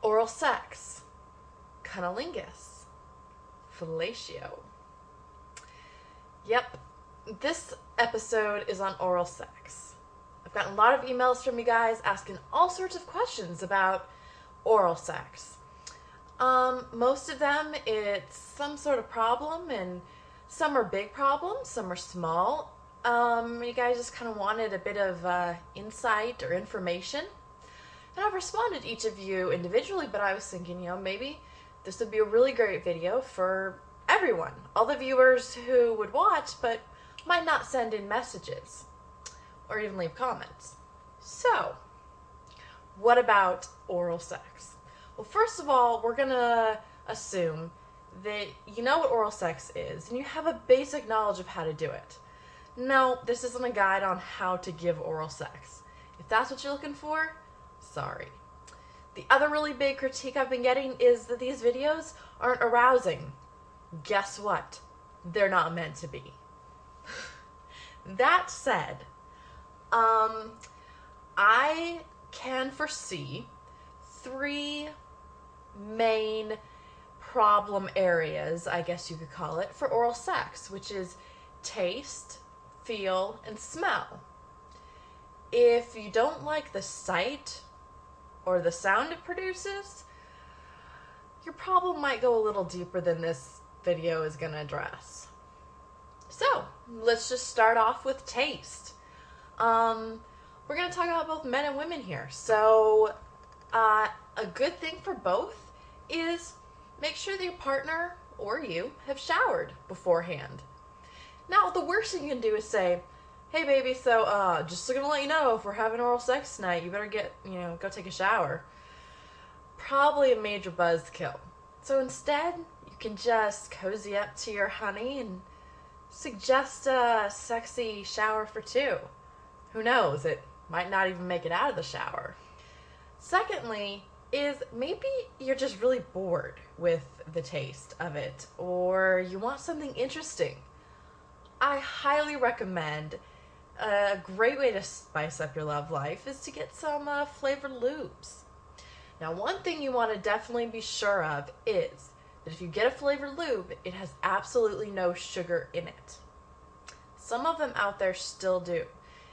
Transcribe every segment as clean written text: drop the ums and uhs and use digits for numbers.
Oral sex, cunnilingus, fellatio. Yep, this episode is on oral sex. I've gotten a lot of emails from you guys asking all sorts of questions about oral sex. Most of them, it's some sort of problem, and some are big problems, some are small. You guys just kind of wanted a bit of insight or information. And I've responded to each of you individually, but I was thinking, maybe this would be a really great video for everyone. All the viewers who would watch, but might not send in messages or even leave comments. So, what about oral sex? Well, first of all, we're gonna assume that you know what oral sex is and you have a basic knowledge of how to do it. No, this isn't a guide on how to give oral sex. If that's what you're looking for, sorry. The other really big critique I've been getting is that these videos aren't arousing. Guess what? They're not meant to be. That said, I can foresee 3 main problem areas, I guess you could call it, for oral sex, which is taste, feel, and smell. If you don't like the sight or the sound it produces, your problem might go a little deeper than this video is going to address. So, let's just start off with taste. We're going to talk about both men and women here. So, a good thing for both is make sure that your partner or you have showered beforehand. Now, the worst thing you can do is say, hey baby, so just gonna let you know, if we're having oral sex tonight, you better go take a shower. Probably a major buzzkill. So instead, you can just cozy up to your honey and suggest a sexy shower for 2. Who knows, it might not even make it out of the shower. Secondly, is maybe you're just really bored with the taste of it, or you want something interesting. I highly recommend a great way to spice up your love life is to get some flavored lubes. Now, one thing you want to definitely be sure of is that if you get a flavored lube, it has absolutely no sugar in it. Some of them out there still do.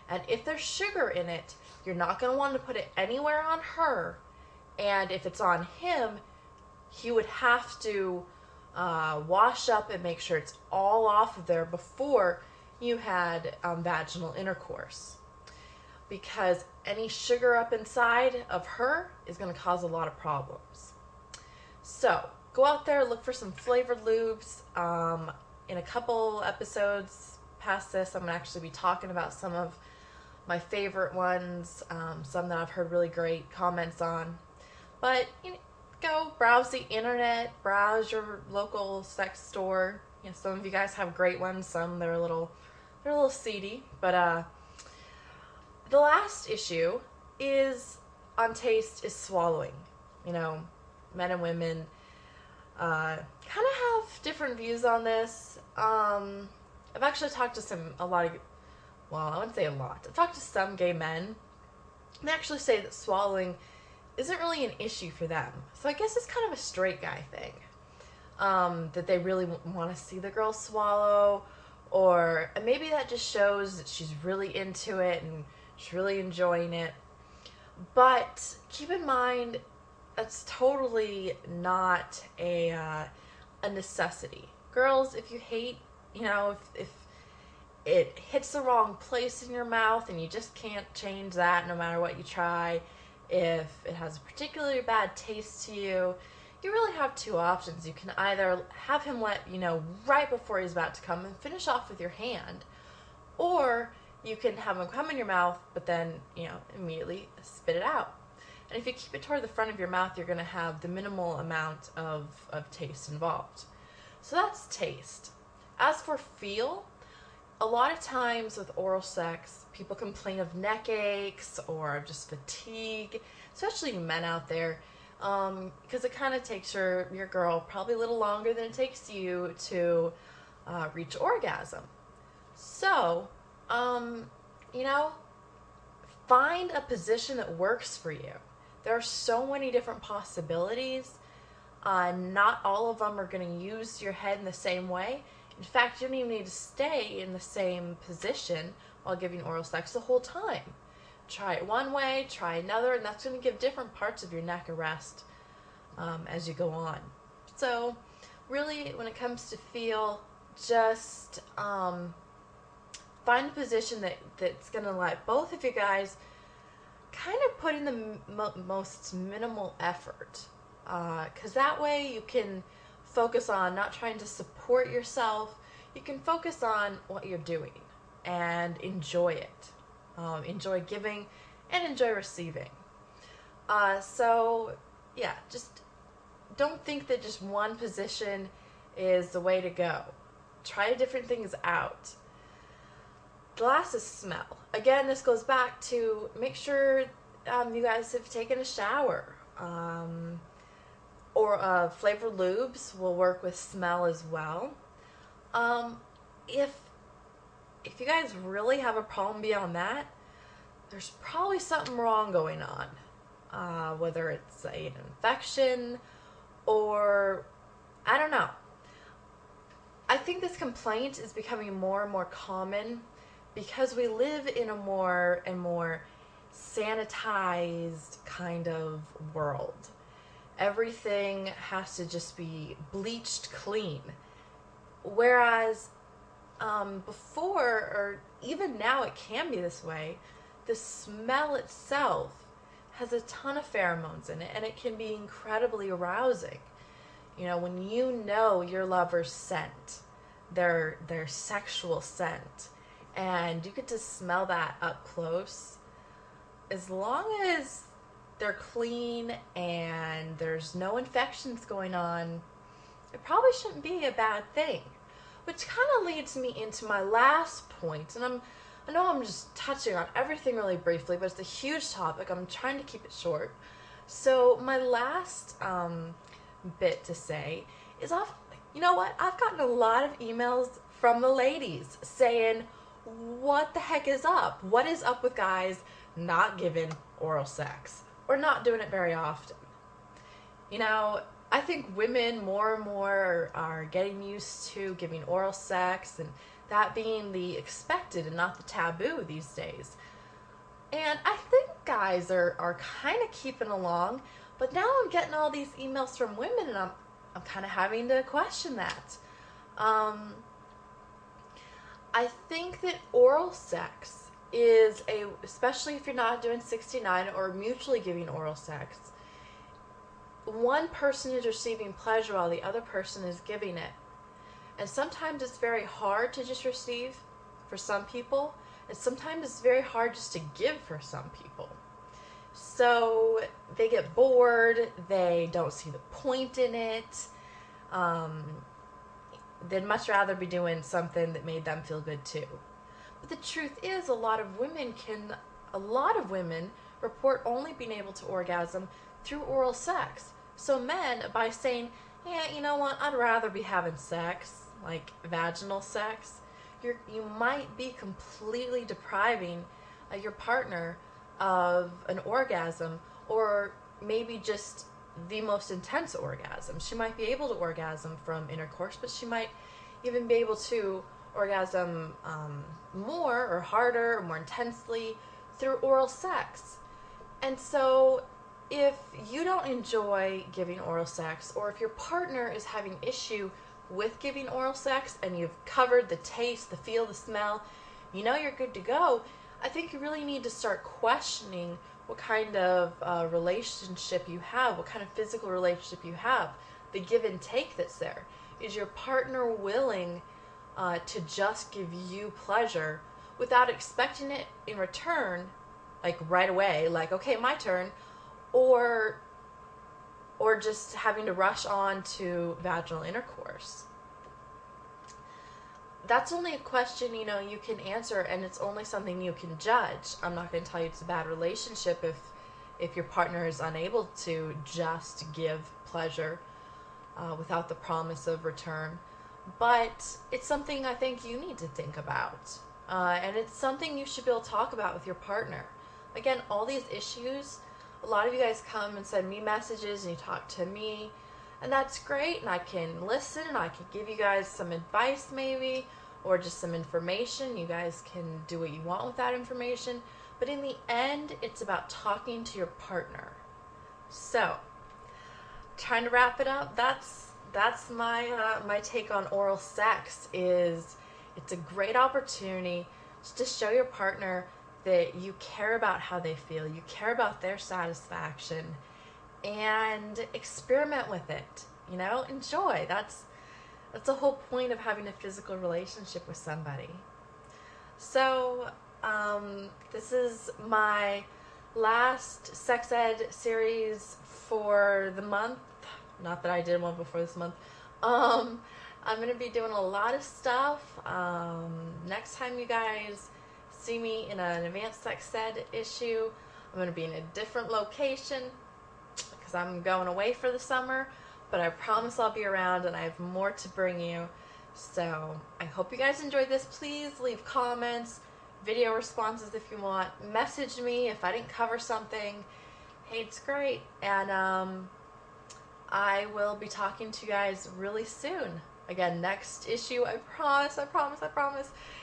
And if there's sugar in it, you're not going to want to put it anywhere on her. And if it's on him, he would have to wash up and make sure it's all off of there before you had vaginal intercourse. Because any sugar up inside of her is going to cause a lot of problems. So, go out there, look for some flavored lubes. In a couple episodes past this, I'm going to actually be talking about some of my favorite ones, some that I've heard really great comments on. But go browse the internet, browse your local sex store. Some of you guys have great ones, some they're a little seedy. But the last issue is on taste is swallowing. Men and women kind of have different views on this. I've actually talked to I wouldn't say a lot. I've talked to some gay men, and they actually say that swallowing isn't really an issue for them. So I guess it's kind of a straight guy thing. That they really want to see the girl swallow, or maybe that just shows that she's really into it and she's really enjoying it. But keep in mind, that's totally not a necessity. Girls, if you hate, if it hits the wrong place in your mouth and you just can't change that no matter what you try, if it has a particularly bad taste to you, you really have 2 options. You can either have him let you know right before he's about to come and finish off with your hand, or you can have him come in your mouth but then, immediately spit it out. And if you keep it toward the front of your mouth, you're going to have the minimal amount of taste involved. So that's taste. As for feel, a lot of times with oral sex, people complain of neck aches or of just fatigue, especially men out there, because it kind of takes your girl probably a little longer than it takes you to reach orgasm. So, find a position that works for you. There are so many different possibilities. Not all of them are going to use your head in the same way. In fact, you don't even need to stay in the same position while giving oral sex the whole time. Try it one way, try another, and that's going to give different parts of your neck a rest as you go on. So really, when it comes to feel, just find a position that's going to let both of you guys kind of put in the most minimal effort. Because that way you can focus on not trying to support yourself. You can focus on what you're doing and enjoy it. Enjoy giving and enjoy receiving. So, yeah, just don't think that just one position is the way to go. Try different things out. The last is smell. Again, this goes back to make sure you guys have taken a shower. Or flavored lubes will work with smell as well. If you guys really have a problem beyond that, there's probably something wrong going on. Whether it's an infection or I don't know. I think this complaint is becoming more and more common because we live in a more and more sanitized kind of world. Everything has to just be bleached clean. Whereas before, or even now it can be this way, the smell itself has a ton of pheromones in it, and it can be incredibly arousing. You know, when you know your lover's scent, their sexual scent, and you get to smell that up close, as long as they're clean and there's no infections going on, it probably shouldn't be a bad thing. Which kind of leads me into my last point, and I know I'm just touching on everything really briefly, but it's a huge topic. I'm trying to keep it short. So my last bit to say is, you know what? I've gotten a lot of emails from the ladies saying, what the heck is up? What is up with guys not giving oral sex or not doing it very often? You know, I think women more and more are getting used to giving oral sex and that being the expected and not the taboo these days. And I think guys are kind of keeping along, but now I'm getting all these emails from women and I'm kind of having to question that. I think that oral sex is especially if you're not doing 69 or mutually giving oral sex, one person is receiving pleasure while the other person is giving it. And sometimes it's very hard to just receive for some people, and sometimes it's very hard just to give for some people. So they get bored, they don't see the point in it, they'd much rather be doing something that made them feel good too. But the truth is, a lot of women report only being able to orgasm through oral sex. So men, by saying, yeah, you know what, I'd rather be having sex, like vaginal sex, you might be completely depriving your partner of an orgasm, or maybe just the most intense orgasm. She might be able to orgasm from intercourse, but she might even be able to orgasm more or harder or more intensely through oral sex. And so if you don't enjoy giving oral sex, or if your partner is having issue with giving oral sex and you've covered the taste, the feel, the smell, you know you're good to go, I think you really need to start questioning what kind of relationship you have, what kind of physical relationship you have, the give and take that's there. Is your partner willing to just give you pleasure without expecting it in return, like right away, like, okay, my turn, or just having to rush on to vaginal intercourse? That's only a question, you know, you can answer, and it's only something you can judge. I'm not going to tell you it's a bad relationship if your partner is unable to just give pleasure without the promise of return. But it's something I think you need to think about. And it's something you should be able to talk about with your partner. Again, all these issues a lot of you guys come and send me messages and you talk to me, and that's great, and I can listen and I can give you guys some advice maybe, or just some information. You guys can do what you want with that information, but in the end, it's about talking to your partner. So, trying to wrap it up, that's my my take on oral sex. Is it's a great opportunity just to show your partner that you care about how they feel, you care about their satisfaction, and experiment with it. You know, enjoy. That's the whole point of having a physical relationship with somebody. So, this is my last sex ed series for the month. Not that I did one before this month. I'm going to be doing a lot of stuff. Next time you guys see me in an advanced sex ed issue, I'm going to be in a different location because I'm going away for the summer. But I promise I'll be around and I have more to bring you. So I hope you guys enjoyed this. Please leave comments, video responses if you want. Message me if I didn't cover something. Hey, it's great. And I will be talking to you guys really soon. Again, next issue, I promise,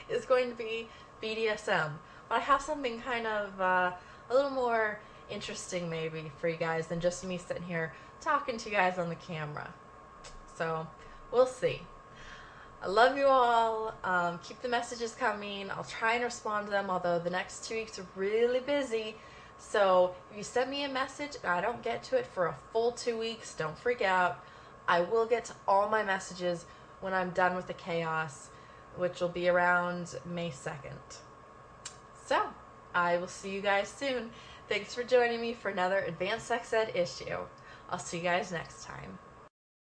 is going to be BDSM. But I have something kind of a little more interesting maybe for you guys than just me sitting here talking to you guys on the camera. So, we'll see. I love you all. Keep the messages coming. I'll try and respond to them, although the next 2 weeks are really busy. So, if you send me a message and I don't get to it for a full 2 weeks, don't freak out. I will get to all my messages when I'm done with the chaos, which will be around May 2nd. So, I will see you guys soon. Thanks for joining me for another Advanced Sex Ed issue. I'll see you guys next time.